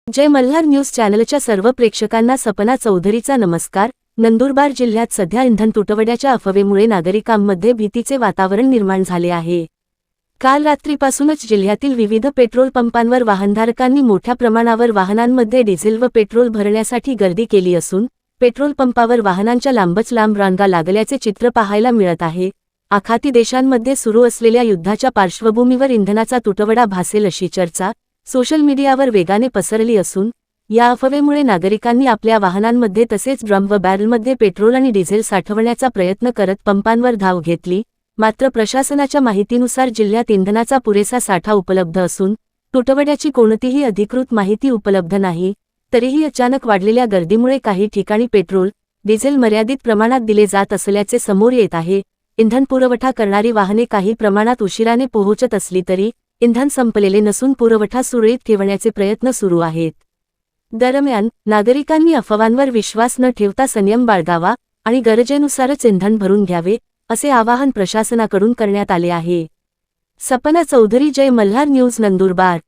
जय Malhar news चॅनलच्या सर्व प्रेक्षकांना सपना चौधरीचा नमस्कार। नंदुरबार जिल्ह्यात सध्या इंधन तुटवड्याच्या अफवेमुळे नागरिकांमध्ये भीतीचे वातावरण निर्माण झाले आहे। काल रात्रीपासूनच जिल्ह्यातील विविध पेट्रोल पंपांवर वाहनधारकांनी मोठ्या प्रमाणावर वाहनांमध्ये डिझेल व पेट्रोल भरण्यासाठी गर्दी केली असून पेट्रोल पंपावर वाहनांच्या लांबच लांब रांगा लागल्याचे चित्र पाहायला मिळत आहे। आखाती देशांमध्ये सुरू असलेल्या युद्धाच्या पार्श्वभूमीवर इंधनाचा तुटवडा भासेल अशी चर्चा सोशल मीडियावर वेगाने पसरली असून या अफवेमुळे नागरिकांनी आपल्या वाहनांमध्ये तसेच ड्रम व बॅरलमध्ये पेट्रोल आणि डिझेल साठवण्याचा प्रयत्न करत पंपांवर धाव घेतली। मात्र प्रशासनाच्या माहितीनुसार जिल्ह्यात इंधनाचा पुरेसा साठा उपलब्ध असून तुटवड्याची कोणतीही अधिकृत माहिती उपलब्ध नाही। तरीही अचानक वाढलेल्या गर्दीमुळे काही ठिकाणी पेट्रोल डिझेल मर्यादित प्रमाणात दिले जात असल्याचे समोर येत आहे। इंधन पुरवठा करणारी वाहने काही प्रमाणात उशिराने पोहोचत असली तरी इंधन संपलेले नसून पुरवठा सुरळीत ठेवण्याचे प्रयत्न सुरू आहेत। दरम्यान नागरिकांनी अफवांवर विश्वास न ठेवता संयम बाळगावा आणि गरजेनुसारच इंधन भरून घ्यावे असे आवाहन प्रशासनाकडून करण्यात आले आहे। सपना चौधरी, जय मल्हार न्यूज, नंदुरबार।